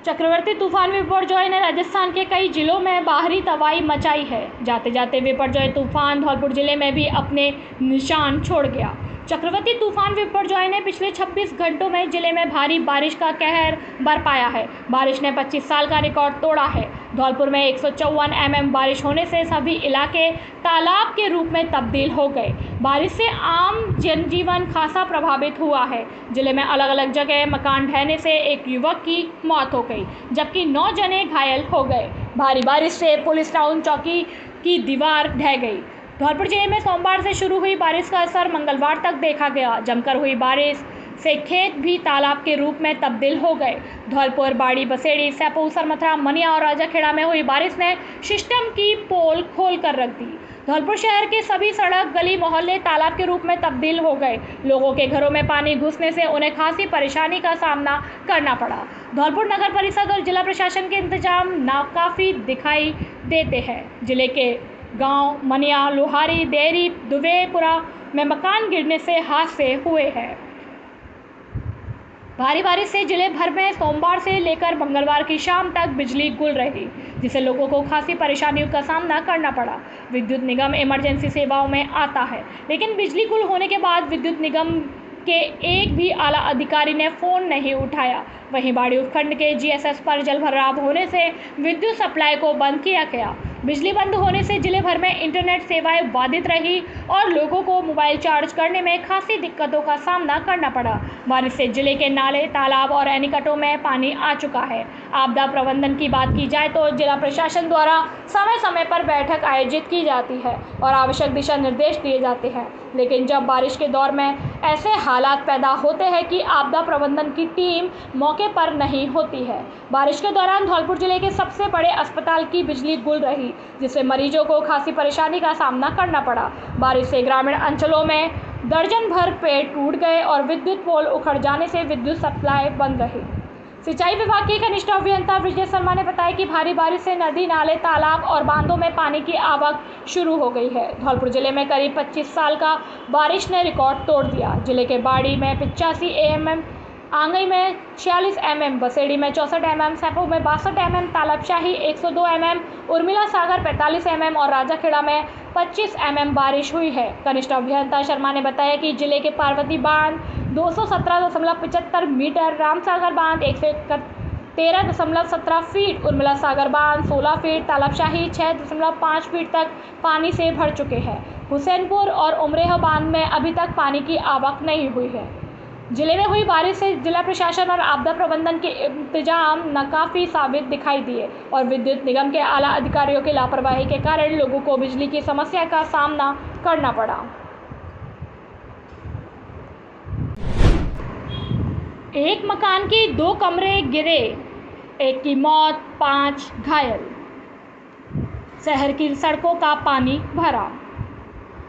चक्रवर्ती तूफान बिपरजॉय ने राजस्थान के कई जिलों में बाहरी तबाही मचाई है। जाते जाते बिपरजॉय तूफान धौलपुर जिले में भी अपने निशान छोड़ गया। चक्रवर्ती तूफान बिपरजॉय ने पिछले 26 घंटों में जिले में भारी बारिश का कहर बरपाया है। बारिश ने 25 साल का रिकॉर्ड तोड़ा है। धौलपुर में 154 mm बारिश होने से सभी इलाके तालाब के रूप में तब्दील हो गए। बारिश से आम जनजीवन खासा प्रभावित हुआ है। जिले में अलग अलग जगह मकान ढहने से एक युवक की मौत हो गई, जबकि 9 जने घायल हो गए। भारी बारिश से पुलिस टाउन चौकी की दीवार ढह गई। धौलपुर जिले में सोमवार से शुरू हुई बारिश का असर मंगलवार तक देखा गया। जमकर हुई बारिश से खेत भी तालाब के रूप में तब्दील हो गए। धौलपुर, बाड़ी, बसेड़ी, सैपऊ, सरमथरा, मनिया और राजाखेड़ा में हुई बारिश ने सिस्टम की पोल खोल कर रख दी। धौलपुर शहर के सभी सड़क, गली, मोहल्ले तालाब के रूप में तब्दील हो गए। लोगों के घरों में पानी घुसने से उन्हें खासी परेशानी का सामना करना पड़ा। धौलपुर नगर परिषद और जिला प्रशासन के इंतजाम नाकाफी दिखाई देते हैं। जिले के गांव मनिया, लोहारी, देरी, दुबेपुरा में मकान गिरने से हादसे हुए हैं। भारी बारिश से जिले भर में सोमवार से लेकर मंगलवार की शाम तक बिजली गुल रही, जिससे लोगों को खासी परेशानियों का सामना करना पड़ा। विद्युत निगम इमरजेंसी सेवाओं में आता है, लेकिन बिजली गुल होने के बाद विद्युत निगम के एक भी आला अधिकारी ने फ़ोन नहीं उठाया। वहीं बाड़ी उपखंड के जीएसएस पर जलभराव होने से विद्युत सप्लाई को बंद किया गया। बिजली बंद होने से जिले भर में इंटरनेट सेवाएं बाधित रही और लोगों को मोबाइल चार्ज करने में खासी दिक्कतों का सामना करना पड़ा। बारिश से जिले के नाले, तालाब और एनीकटों में पानी आ चुका है। आपदा प्रबंधन की बात की जाए तो जिला प्रशासन द्वारा समय समय पर बैठक आयोजित की जाती है और आवश्यक दिशा निर्देश दिए जाते हैं, लेकिन जब बारिश के दौर में ऐसे हालात पैदा होते हैं कि आपदा प्रबंधन की टीम मौके पर नहीं होती है। बारिश के दौरान धौलपुर जिले के सबसे बड़े अस्पताल की बिजली गुल रही, जिससे मरीजों को खासी परेशानी का सामना करना पड़ा। बारिश से ग्रामीण अंचलों में दर्जन भर पेड़ टूट गए और विद्युत पोल उखड़ जाने से विद्युत सप्लाई बंद रही। सिंचाई विभाग के कनिष्ठ अभियंता विजय शर्मा ने बताया कि भारी बारिश से नदी, नाले, तालाब और बांधों में पानी की आवक शुरू हो गई है। धौलपुर जिले में करीब 25 साल का बारिश ने रिकॉर्ड तोड़ दिया। जिले के बाड़ी में 85 mm, आंगई में 46 mm, बसेड़ी में 64 mm, सैपऊ में 62 mm, तालाबशाही 102 mm, उर्मिला सागर 45 mm और राजाखेड़ा में 25 mm बारिश हुई है। कनिष्ठ अभियंता शर्मा ने बताया कि जिले के पार्वती बांध 217.75 मीटर, रामसागर बांध 113.17 फीट, उर्मिला सागर बांध 16 फीट, तालाबशाही 6.5 फीट तक पानी से भर चुके हैं। हुसैनपुर और उमरेह बांध में अभी तक पानी की आवक नहीं हुई है। जिले में हुई बारिश से जिला प्रशासन और आपदा प्रबंधन के इंतजाम नाकाफी साबित दिखाई दिए और विद्युत निगम के आला अधिकारियों की लापरवाही के कारण लोगों को बिजली की समस्या का सामना करना पड़ा। एक मकान की 2 कमरे गिरे, एक की मौत, 5 घायल। शहर की सड़कों का पानी भरा।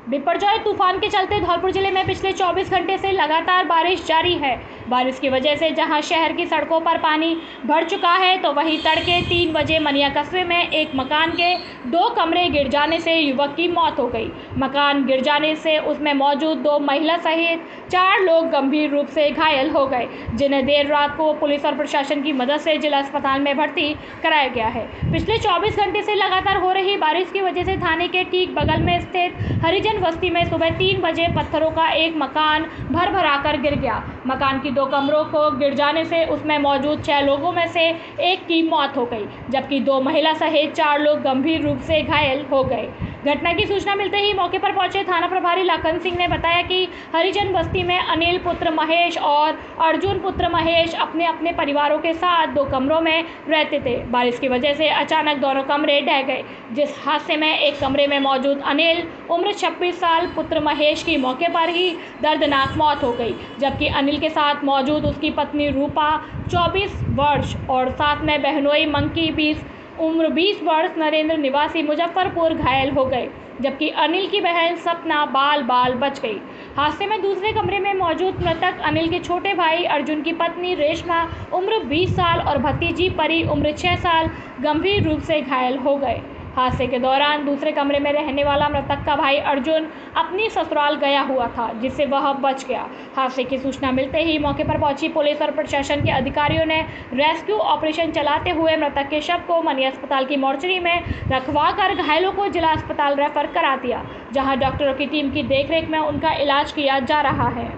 बिपरजॉय तूफान के चलते धौलपुर जिले में पिछले 24 घंटे से लगातार बारिश जारी है। बारिश की वजह से जहां शहर की सड़कों पर पानी भर चुका है, तो वहीं तड़के 3 बजे मनिया कस्बे में एक मकान के 2 कमरे गिर जाने से युवक की मौत हो गई। मकान गिर जाने से उसमें मौजूद 2 महिला सहित 4 लोग गंभीर रूप से घायल हो गए, जिन्हें देर रात को पुलिस और प्रशासन की मदद से जिला अस्पताल में भर्ती कराया गया है। पिछले 24 घंटे से लगातार हो रही बारिश की वजह से थाने के ठीक बगल में स्थित हरिजन बस्ती में सुबह 3 बजे पत्थरों का एक मकान भर कर गिर गया। मकान की 2 कमरों को गिर जाने से उसमें मौजूद 6 लोगों में से एक की मौत हो गई, जबकि 2 महिला सहित 4 लोग गंभीर रूप से घायल हो गए। घटना की सूचना मिलते ही मौके पर पहुंचे थाना प्रभारी लखन सिंह ने बताया कि हरिजन बस्ती में अनिल पुत्र महेश और अर्जुन पुत्र महेश अपने अपने परिवारों के साथ 2 कमरों में रहते थे। बारिश की वजह से अचानक दोनों कमरे ढह गए, जिस हादसे में एक कमरे में मौजूद अनिल उम्र 26 साल पुत्र महेश की मौके पर ही दर्दनाक मौत हो गई, जबकि अनिल के साथ मौजूद उसकी पत्नी रूपा 24 वर्ष और साथ में बहनोई मंकी उम्र 20 वर्ष नरेंद्र निवासी मुजफ्फरपुर घायल हो गए, जबकि अनिल की बहन सपना बाल बच गई। हादसे में दूसरे कमरे में मौजूद मृतक अनिल के छोटे भाई अर्जुन की पत्नी रेशमा उम्र 20 साल और भतीजी परी उम्र 6 साल गंभीर रूप से घायल हो गए। हादसे के दौरान दूसरे कमरे में रहने वाला मृतक का भाई अर्जुन अपनी ससुराल गया हुआ था, जिससे वह बच गया। हादसे की सूचना मिलते ही मौके पर पहुंची पुलिस और प्रशासन के अधिकारियों ने रेस्क्यू ऑपरेशन चलाते हुए मृतक के शव को मनी अस्पताल की मोर्चरी में रखवाकर घायलों को जिला अस्पताल रेफर करा दिया, जहां डॉक्टरों की टीम की देखरेख में उनका इलाज किया जा रहा है।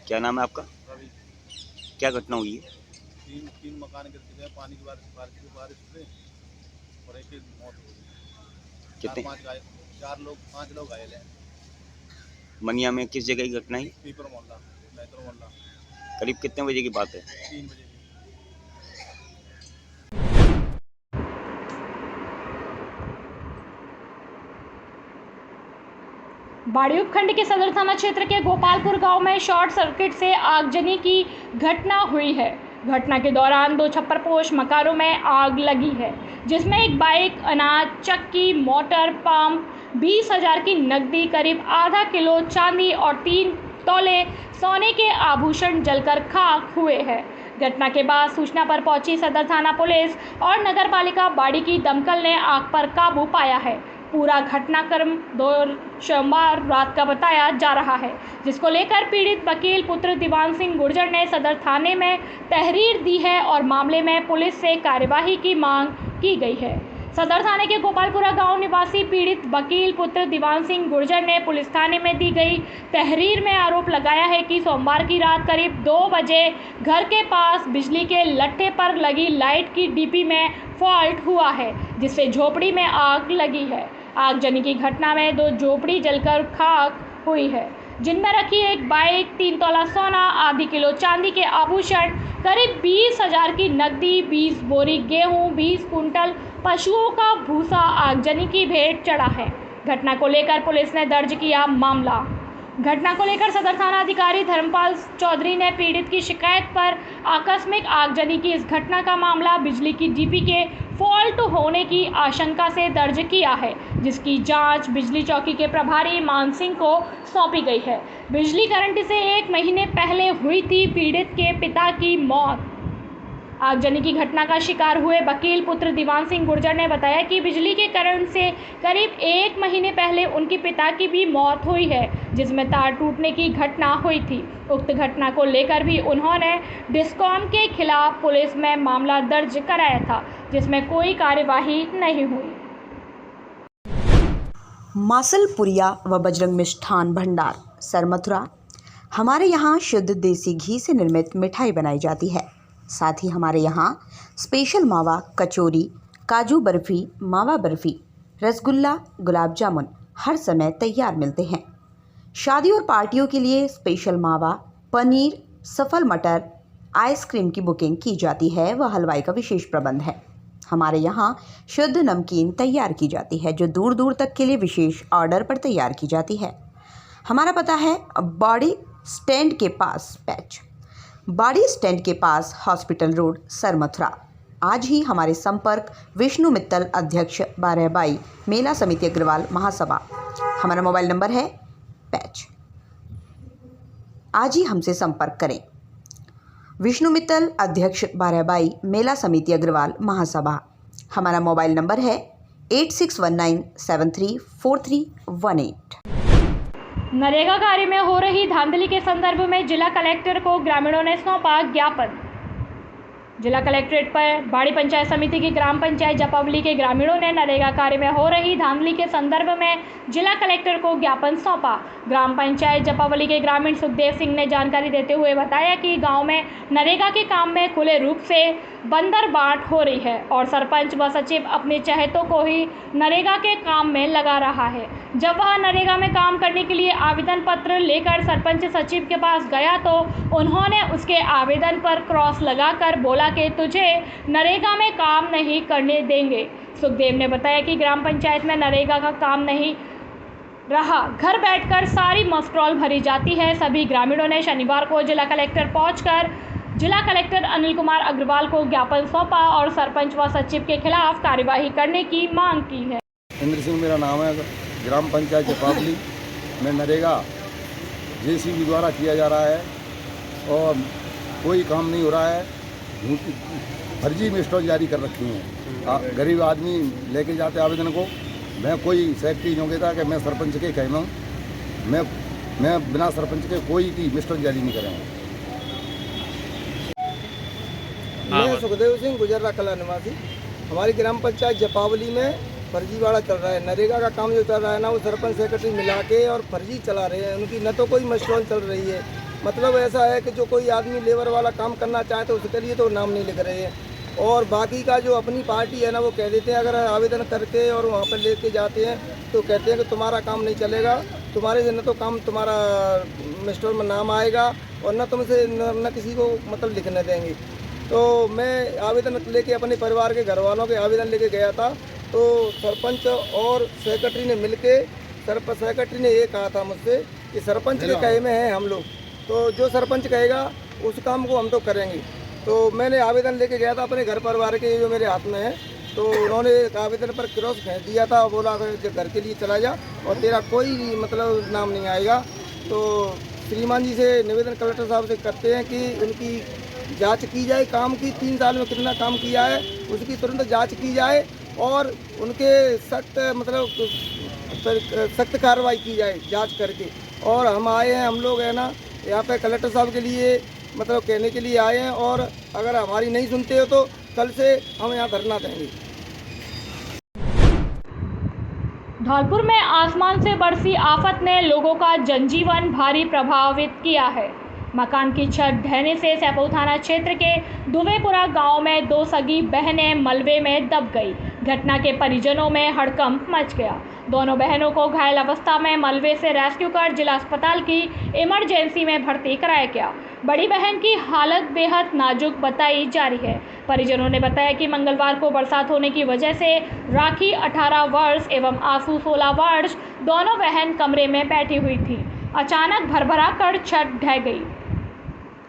क्या नाम है आपका? रवि। क्या घटना हुई है? तीन मकान गिर चुके हैं पानी की बारिश से और एक की मौत हो गई। कितने? पाँच लोग घायल हैं। मनिया में किस जगह की घटना है? पीपर मोहल्ला, मैथुर मोहल्ला। करीब कितने बजे की बात है? 3 बजे की। बाड़ी उपखंड के सदर थाना क्षेत्र के गोपालपुर गांव में शॉर्ट सर्किट से आगजनी की घटना हुई है। घटना के दौरान 2 छप्परपोश मकानों में आग लगी है, जिसमें एक बाइक, अनाज, चक्की, मोटर, पंप, 20,000 की नकदी, करीब आधा किलो चांदी और 3 तोले सोने के आभूषण जलकर खाक हुए हैं। घटना के बाद सूचना पर पहुंची सदर थाना पुलिस और नगर पालिका बाड़ी की दमकल ने आग पर काबू पाया है। पूरा घटनाक्रम सोमवार रात का बताया जा रहा है, जिसको लेकर पीड़ित वकील पुत्र दीवान सिंह गुर्जर ने सदर थाने में तहरीर दी है और मामले में पुलिस से कार्यवाही की मांग की गई है। सदर थाने के गोपालपुरा गांव निवासी पीड़ित वकील पुत्र दीवान सिंह गुर्जर ने पुलिस थाने में दी गई तहरीर में आरोप लगाया है कि सोमवार की रात करीब 2 बजे घर के पास बिजली के लट्ठे पर लगी लाइट की डीपी में फॉल्ट हुआ है, जिससे झोपड़ी में आग लगी है। आगजनी की घटना में 2 झोपड़ी जलकर खाक हुई है, जिनमें रखी एक बाइक, 3 तोला सोना, आधी किलो चांदी के आभूषण, करीब 20,000 की नकदी, 20 बोरी गेहूं, 20 कुंटल पशुओं का भूसा आगजनी की भेंट चढ़ा है। घटना को लेकर पुलिस ने दर्ज किया मामला। घटना को लेकर सदर थाना अधिकारी धर्मपाल चौधरी ने पीड़ित की शिकायत पर आकस्मिक आगजनी की इस घटना का मामला बिजली की डीपी के फॉल्ट होने की आशंका से दर्ज किया है, जिसकी जांच बिजली चौकी के प्रभारी मान सिंह को सौंपी गई है। बिजली करंट से 1 महीने पहले हुई थी पीड़ित के पिता की मौत। आगजनी की घटना का शिकार हुए वकील पुत्र दीवान सिंह गुर्जर ने बताया कि बिजली के करंट से करीब 1 महीने पहले उनके पिता की भी मौत हुई है, जिसमें तार टूटने की घटना हुई थी। उक्त घटना को लेकर भी उन्होंने डिस्कॉम के खिलाफ पुलिस में मामला दर्ज कराया था, जिसमें कोई कार्यवाही नहीं हुई। मासलपुरिया व बजरंग मिष्ठान भंडार सरमथुरा। हमारे यहाँ शुद्ध देसी घी से निर्मित मिठाई बनाई जाती है। साथ ही हमारे यहाँ स्पेशल मावा कचौरी, काजू बर्फ़ी, मावा बर्फ़ी, रसगुल्ला, गुलाब जामुन हर समय तैयार मिलते हैं। शादी और पार्टियों के लिए स्पेशल मावा, पनीर, सफल मटर, आइसक्रीम की बुकिंग की जाती है व हलवाई का विशेष प्रबंध है। हमारे यहाँ शुद्ध नमकीन तैयार की जाती है, जो दूर दूर तक के लिए विशेष ऑर्डर पर तैयार की जाती है। हमारा पता है बाड़ी स्टैंड के पास पैच, बाड़ी स्टैंड के पास हॉस्पिटल रोड, सरमथुरा। आज ही हमारे संपर्क विष्णु मित्तल, अध्यक्ष 12/22 मेला समिति अग्रवाल महासभा। हमारा मोबाइल नंबर है पैच। आज ही हमसे संपर्क करें। विष्णु मित्तल, अध्यक्ष 12/22 मेला समिति अग्रवाल महासभा। हमारा मोबाइल नंबर है 8619734318। नरेगा कार्य में हो रही धांधली के संदर्भ में जिला कलेक्टर को ग्रामीणों ने सौंपा ज्ञापन। जिला कलेक्ट्रेट पर बाड़ी पंचायत समिति की ग्राम पंचायत जपावली के ग्रामीणों ने नरेगा कार्य में हो रही धांधली के संदर्भ में जिला कलेक्टर को ज्ञापन सौंपा। ग्राम पंचायत जपावली के ग्रामीण सुखदेव सिंह ने जानकारी देते हुए बताया कि गांव में नरेगा के काम में खुले रूप से बंदरबाट हो रही है और सरपंच व सचिव अपने चहेतों को ही नरेगा के काम में लगा रहा है। जब वह नरेगा में काम करने के लिए आवेदन पत्र लेकर सरपंच सचिव के पास गया तो उन्होंने उसके आवेदन पर क्रॉस लगाकर बोला कि तुझे नरेगा में काम नहीं करने देंगे। सुखदेव ने बताया कि ग्राम पंचायत में नरेगा का काम नहीं रहा, घर बैठकर सारी मस्ट्रॉल भरी जाती है। सभी ग्रामीणों ने शनिवार को जिला कलेक्टर पहुंचकर जिला कलेक्टर अनिल कुमार अग्रवाल को ज्ञापन सौंपा और सरपंच व सचिव के खिलाफ कार्यवाही करने की मांग की है। इंद्र सिंह मेरा नाम है। ग्राम पंचायत जपावली में नरेगा जेसीबी द्वारा किया जा रहा है और कोई काम नहीं हो रहा है। फर्जी मिस्टोल जारी कर रखी हैं। गरीब आदमी लेके जाते आवेदन को। मैं कोई सेक्रेटरी नहीं कहता कि मैं सरपंच के कहना हूँ, मैं बिना सरपंच के कोई की मिस्टोल जारी नहीं करूँगा। मैं सुखदेव सिंह गुजर्रा कला निवासी। हमारी ग्राम पंचायत जपावली में फर्जीवाड़ा चल रहा है। नरेगा का काम जो चल रहा है ना, वो सरपंच सेक्रेटरी मिला के और फर्जी चला रहे हैं। उनकी न तो कोई मशरूल चल रही है, मतलब ऐसा है कि जो कोई आदमी लेबर वाला काम करना चाहे तो उसके लिए तो नाम नहीं लिख रहे हैं, और बाकी का जो अपनी पार्टी है ना, वो कह देते हैं अगर आवेदन करके और वहाँ पर लेके जाते हैं तो कहते हैं कि तुम्हारा काम नहीं चलेगा, तुम्हारे से न तो काम तुम्हारा मिस्टोल में नाम आएगा और न तुमसे न किसी को मतलब लिखने देंगे। तो मैं आवेदन लेके अपने परिवार के घर वालों के आवेदन लेके गया था, तो सरपंच और सेक्रेटरी ने मिलके सेक्रेटरी ने ये कहा था मुझसे कि सरपंच के कहे में हैं हम लोग, तो जो सरपंच कहेगा उस काम को हम तो करेंगे। तो मैंने आवेदन लेके गया था अपने घर परिवार के जो मेरे हाथ में है, तो उन्होंने आवेदन पर क्रॉस फेंक दिया था, बोला घर के लिए चला जा और तेरा कोई मतलब नाम नहीं आएगा। तो श्रीमान जी से निवेदन कलेक्टर साहब से करते हैं कि उनकी जांच की जाए, काम की 3 साल में कितना काम किया है उसकी तुरंत जांच की जाए और उनके सख्त मतलब सख्त कार्रवाई की जाए जांच करके। और हम आए हैं, हम लोग है ना यहाँ पे कलेक्टर साहब के लिए मतलब कहने के लिए आए हैं, और अगर हमारी नहीं सुनते हो तो कल से हम यहाँ धरना देंगे। धौलपुर में आसमान से बरसी आफत ने लोगों का जनजीवन भारी प्रभावित किया है। मकान की छत ढहने से सैपऊ थाना क्षेत्र के दुवेपुरा गांव में 2 सगी बहनें मलबे में दब गई। घटना के परिजनों में हड़कंप मच गया। दोनों बहनों को घायल अवस्था में मलबे से रेस्क्यू कर जिला अस्पताल की इमरजेंसी में भर्ती कराया गया। बड़ी बहन की हालत बेहद नाजुक बताई जा रही है। परिजनों ने बताया कि मंगलवार को बरसात होने की वजह से राखी 18 वर्ष एवं आंसू 16 वर्ष दोनों बहन कमरे में बैठी हुई थी। अचानक भरभरा कर छत ढह गई।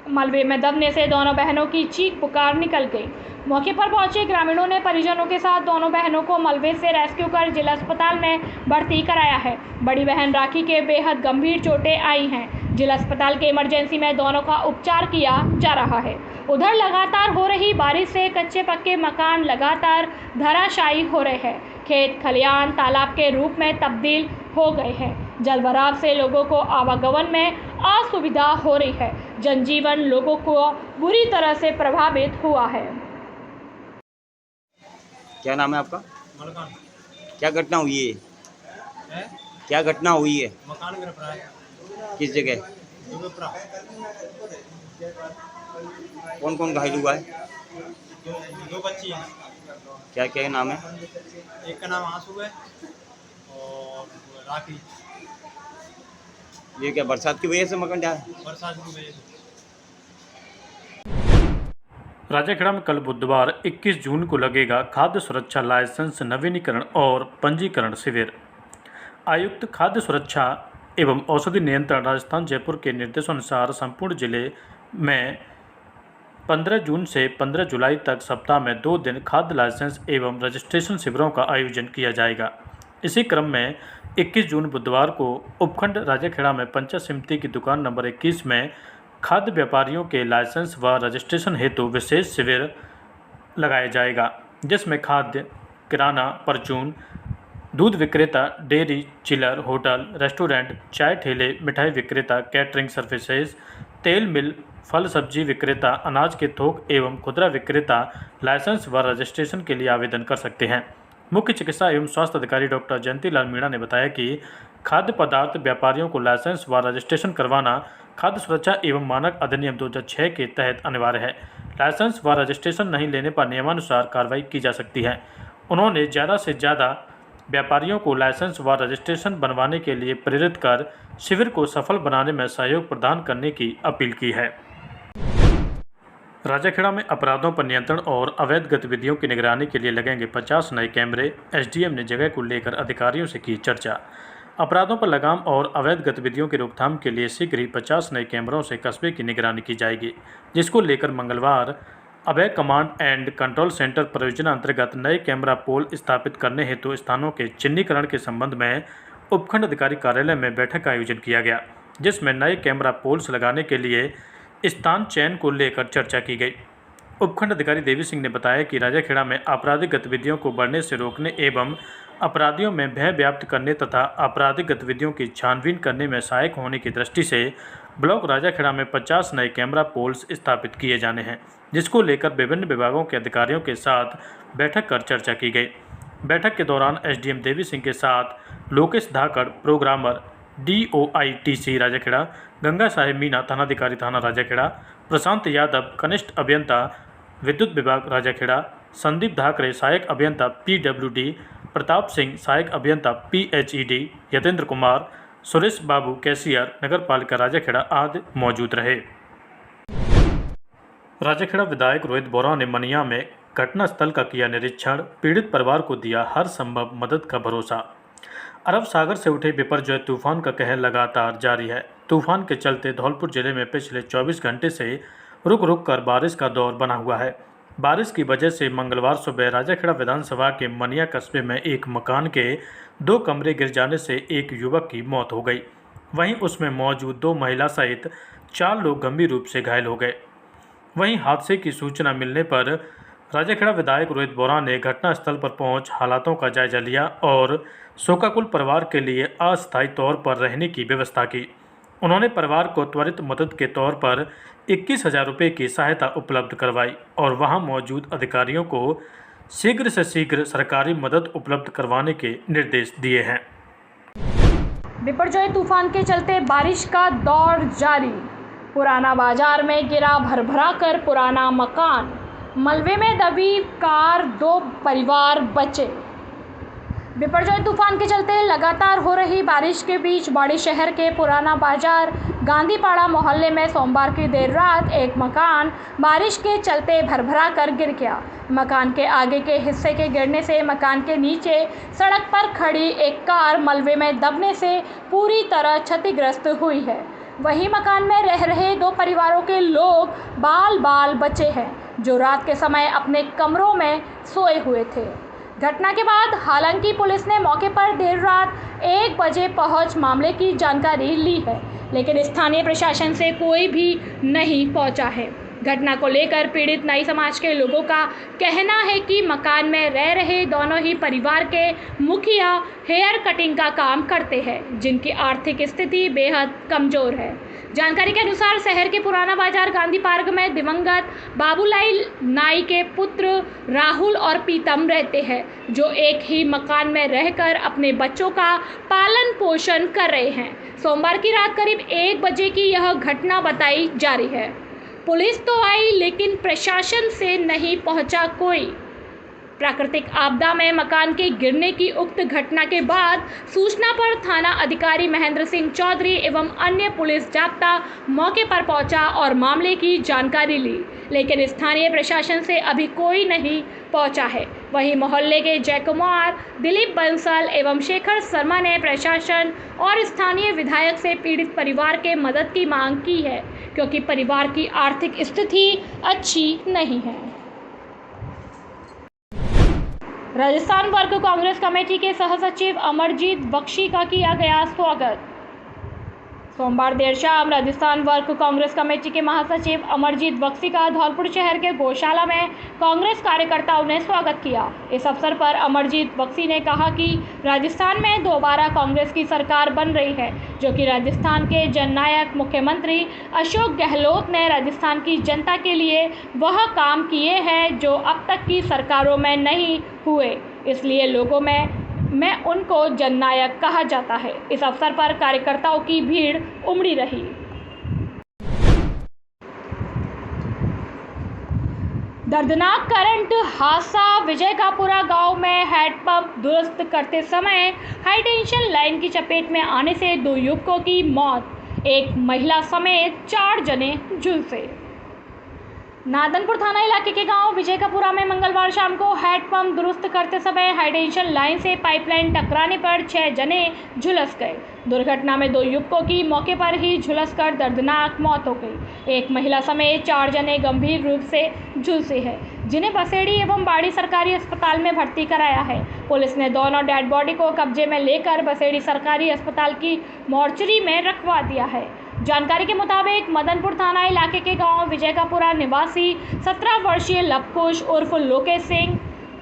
मलबे में दबने से दोनों बहनों की चीख पुकार निकल गई। मौके पर पहुंचे ग्रामीणों ने परिजनों के साथ दोनों बहनों को मलबे से रेस्क्यू कर जिला अस्पताल में भर्ती कराया है। बड़ी बहन राखी के बेहद गंभीर चोटें आई हैं। जिला अस्पताल के इमरजेंसी में दोनों का उपचार किया जा रहा है। उधर लगातार हो रही बारिश से कच्चे पक्के मकान लगातार धराशायी हो रहे हैं। खेत खलियान तालाब के रूप में तब्दील हो गए हैं। जलभराव से लोगों को आवागमन में असुविधा हो रही है। जनजीवन लोगों को बुरी तरह से प्रभावित हुआ है। क्या नाम है आपका? मलकान क्या घटना हुई है? क्या घटना हुई है? मकान गिर पड़ा है। किस जगह? दुवेपुरा। कौन कौन घायल हुआ है? दो बच्ची हैं। क्या क्या नाम है? एक का नाम आंसू है और राखी। ये क्या बरसात की वजह से मकान ढहा है? बरसात की वजह से। राजाखेड़ा में कल बुधवार 21 जून को लगेगा खाद्य सुरक्षा लाइसेंस नवीनीकरण और पंजीकरण शिविर। आयुक्त खाद्य सुरक्षा एवं औषधि नियंत्रण राजस्थान जयपुर के निर्देशानुसार संपूर्ण जिले में 15 जून से 15 जुलाई तक सप्ताह में 2 दिन खाद्य लाइसेंस एवं रजिस्ट्रेशन शिविरों का आयोजन किया जाएगा। इसी क्रम में 21 जून बुधवार को उपखंड राजाखेड़ा में पंचायत समिति की दुकान नंबर 21 में खाद्य व्यापारियों के लाइसेंस व रजिस्ट्रेशन हेतु विशेष शिविर लगाया जाएगा, जिसमें खाद्य, किराना, परचून, दूध विक्रेता, डेयरी, चिलर, होटल, रेस्टोरेंट, चाय ठेले, मिठाई विक्रेता, कैटरिंग सर्विसेज, तेल मिल, फल सब्जी विक्रेता, अनाज के थोक एवं खुदरा विक्रेता लाइसेंस व रजिस्ट्रेशन के लिए आवेदन कर सकते हैं। मुख्य चिकित्सा एवं स्वास्थ्य अधिकारी डॉक्टर जयंतीलाल मीणा ने बताया कि खाद्य पदार्थ व्यापारियों को लाइसेंस व रजिस्ट्रेशन करवाना खाद्य सुरक्षा एवं मानक अधिनियम 2006 के तहत अनिवार्य है। लाइसेंस व रजिस्ट्रेशन नहीं लेने पर नियमानुसार कार्रवाई की जा सकती है। उन्होंने ज़्यादा से ज़्यादा व्यापारियों को लाइसेंस व रजिस्ट्रेशन बनवाने के लिए प्रेरित कर शिविर को सफल बनाने में सहयोग प्रदान करने की अपील की है। राजाखेड़ा में अपराधों पर नियंत्रण और अवैध गतिविधियों की निगरानी के लिए लगेंगे 50 नए कैमरे। एसडीएम ने जगह को लेकर अधिकारियों से की चर्चा। अपराधों पर लगाम और अवैध गतिविधियों की रोकथाम के लिए शीघ्र ही 50 नए कैमरों से कस्बे की निगरानी की जाएगी, जिसको लेकर मंगलवार अभय कमांड एंड कंट्रोल सेंटर परियोजना अंतर्गत नए कैमरा पोल स्थापित करने हेतु स्थानों के चिन्हीकरण के संबंध में उपखंड अधिकारी कार्यालय में बैठक का आयोजन किया गया, जिसमें नए कैमरा पोल्स लगाने के लिए स्थान चयन को लेकर चर्चा की गई। उपखंड अधिकारी देवी सिंह ने बताया कि राजाखेड़ा में आपराधिक गतिविधियों को बढ़ने से रोकने एवं अपराधियों में भय व्याप्त करने तथा आपराधिक गतिविधियों की छानबीन करने में सहायक होने की दृष्टि से ब्लॉक राजाखेड़ा में 50 नए कैमरा पोल्स स्थापित किए जाने हैं, जिसको लेकर विभिन्न विभागों के अधिकारियों के साथ बैठक कर चर्चा की गई। बैठक के दौरान एसडीएम देवी सिंह के साथ लोकेश धाकड़, प्रोग्रामर DOITC राजाखेड़ा, गंगा साहेब मीना, थानाधिकारी थाना राजाखेड़ा, प्रशांत यादव, कनिष्ठ अभियंता विद्युत विभाग राजाखेड़ा, संदीप धाकरे, सहायक अभियंता PWD, प्रताप सिंह, सहायक अभियंता PHED, यतेंद्र कुमार, सुरेश बाबू, कैशियर, नगर पालिका राजाखेड़ा आदि मौजूद रहे। राजाखेड़ा विधायक रोहित बोरा ने मनिया में घटनास्थल का किया निरीक्षण, पीड़ित परिवार को दिया हर संभव मदद का भरोसा। अरब सागर से उठे बिपरजॉय तूफान का कहर लगातार जारी है। तूफान के चलते धौलपुर जिले में पिछले 24 घंटे से रुक रुक कर बारिश का दौर बना हुआ है। बारिश की वजह से मंगलवार सुबह राजाखेड़ा विधानसभा के मनिया कस्बे में एक मकान के 2 कमरे गिर जाने से एक युवक की मौत हो गई। वहीं उसमें मौजूद 2 महिला सहित 4 लोग गंभीर रूप से घायल हो गए। वहीं हादसे की सूचना मिलने पर राजाखेड़ा विधायक रोहित बोरा ने घटनास्थल पर पहुंच हालातों का जायजा लिया और शोकाकुल परिवार के लिए अस्थायी तौर पर रहने की व्यवस्था की। उन्होंने परिवार को त्वरित मदद के तौर पर 21,000 रुपये की सहायता उपलब्ध करवाई और वहां मौजूद अधिकारियों को शीघ्र से शीघ्र सरकारी मदद उपलब्ध करवाने के निर्देश दिए हैं। बिपरजॉय तूफान के चलते बारिश का दौर जारी। पुराना बाजार में गिरा भरभरा कर पुराना मकान, मलबे में दबी कार, 2 परिवार बचे। बिपरजॉय तूफान के चलते लगातार हो रही बारिश के बीच बाड़ी शहर के पुराना बाजार गांधीपाड़ा मोहल्ले में सोमवार की देर रात एक मकान बारिश के चलते भरभरा कर गिर गया। मकान के आगे के हिस्से के गिरने से मकान के नीचे सड़क पर खड़ी एक कार मलबे में दबने से पूरी तरह क्षतिग्रस्त हुई है। वहीं मकान में रह रहे 2 परिवारों के लोग बाल बचे हैं, जो रात के समय अपने कमरों में सोए हुए थे। घटना के बाद हालांकि पुलिस ने मौके पर देर रात 1 बजे पहुंच मामले की जानकारी ली है, लेकिन स्थानीय प्रशासन से कोई भी नहीं पहुंचा है। घटना को लेकर पीड़ित नाई समाज के लोगों का कहना है कि मकान में रह रहे दोनों ही परिवार के मुखिया हेयर कटिंग का काम करते हैं, जिनकी आर्थिक स्थिति बेहद कमज़ोर है। जानकारी के अनुसार शहर के पुराना बाजार गांधी पार्क में दिवंगत बाबूलाई नाई के पुत्र राहुल और पीतम रहते हैं, जो एक ही मकान में रहकर अपने बच्चों का पालन पोषण कर रहे हैं। सोमवार की रात करीब 1 बजे की यह घटना बताई जा रही है। पुलिस तो आई, लेकिन प्रशासन से नहीं पहुंचा कोई। प्राकृतिक आपदा में मकान के गिरने की उक्त घटना के बाद सूचना पर थाना अधिकारी महेंद्र सिंह चौधरी एवं अन्य पुलिस जाब्ता मौके पर पहुंचा और मामले की जानकारी ली, लेकिन स्थानीय प्रशासन से अभी कोई नहीं पहुंचा है। वहीं मोहल्ले के जयकुमार, दिलीप बंसल एवं शेखर शर्मा ने प्रशासन और स्थानीय विधायक से पीड़ित परिवार के मदद की मांग की है, क्योंकि परिवार की आर्थिक स्थिति अच्छी नहीं है। राजस्थान वर्ग कांग्रेस कमेटी के सहसचिव अमरजीत बख्शी का किया गया स्वागत। सोमवार देर शाम राजस्थान वर्ग कांग्रेस कमेटी के महासचिव अमरजीत बख्शी का धौलपुर शहर के गौशाला में कांग्रेस कार्यकर्ताओं ने स्वागत किया। इस अवसर पर अमरजीत बख्शी ने कहा कि राजस्थान में दोबारा कांग्रेस की सरकार बन रही है, जो कि राजस्थान के जननायक मुख्यमंत्री अशोक गहलोत ने राजस्थान की जनता के लिए वह काम किए हैं जो अब तक की सरकारों में नहीं हुए, इसलिए लोगों में उनको जननायक कहा जाता है। इस अवसर पर कार्यकर्ताओं की भीड़ उमड़ी रही। दर्दनाक करंट हादसा, विजयकापुरा गांव में हैंडपंप दुरुस्त करते समय हाई टेंशन लाइन की चपेट में आने से 2 युवकों की मौत, एक महिला समेत 4 जने झुलसे। नादनपुर थाना इलाके के गांव विजयकापुरा में मंगलवार शाम को हैंडपंप दुरुस्त करते समय हाई टेंशन लाइन से पाइपलाइन टकराने पर 6 जने झुलस गए। दुर्घटना में 2 युवकों की मौके पर ही झुलसकर दर्दनाक मौत हो गई। एक महिला समेत 4 जने गंभीर रूप से झुलसे हैं, जिन्हें बसेड़ी एवं बाड़ी सरकारी अस्पताल में भर्ती कराया है। पुलिस ने दोनों डेड बॉडी को कब्जे में लेकर बसेड़ी सरकारी अस्पताल की मोर्चरी में रखवा दिया है। जानकारी के मुताबिक मदनपुर थाना इलाके के गांव विजयकापुरा निवासी 17 वर्षीय लवकुश उर्फ लोकेश सिंह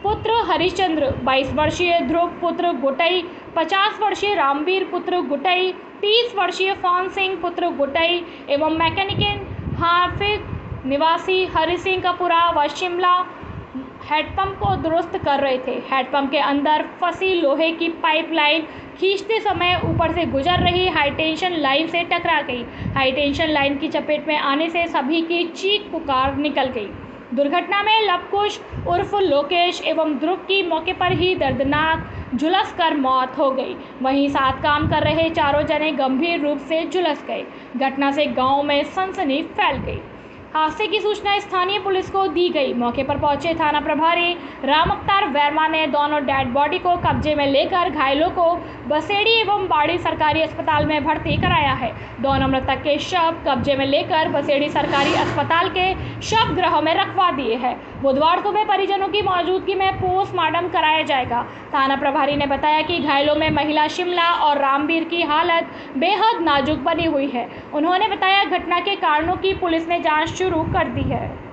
पुत्र हरिश्चंद्र, 22 वर्षीय ध्रुव पुत्र गुटई, 50 वर्षीय रामवीर पुत्र गुटई, 30 वर्षीय फान सिंह पुत्र गुटई एवं मैकेनिक हाफिज निवासी हरि सिंह कपुरा व शिमला हैंडपंप को दुरुस्त कर रहे थे। हैंडपंप के अंदर फंसी लोहे की पाइपलाइन खींचते समय ऊपर से गुजर रही हाई टेंशन लाइन से टकरा गई। हाई टेंशन लाइन की चपेट में आने से सभी की चीख पुकार निकल गई। दुर्घटना में लवकुश उर्फ लोकेश एवं ध्रुव की मौके पर ही दर्दनाक झुलस कर मौत हो गई। वहीं साथ काम कर रहे चारों जने गंभीर रूप से झुलस गए। घटना से गांव में सनसनी फैल गई। हादसे की सूचना स्थानीय पुलिस को दी गई। मौके पर पहुंचे थाना प्रभारी राम अवतार वर्मा ने दोनों डेड बॉडी को कब्जे में लेकर घायलों को बसेड़ी एवं बाड़ी सरकारी अस्पताल में भर्ती कराया है। दोनों मृतक के शव कब्जे में लेकर बसेड़ी सरकारी अस्पताल के शव गृह में रखवा दिए हैं। बुधवार सुबह परिजनों की मौजूदगी में पोस्टमार्टम कराया जाएगा। थाना प्रभारी ने बताया कि घायलों में महिला शिमला और रामवीर की हालत बेहद नाजुक बनी हुई है। उन्होंने बताया घटना के कारणों की पुलिस ने जांच शुरू कर दी है।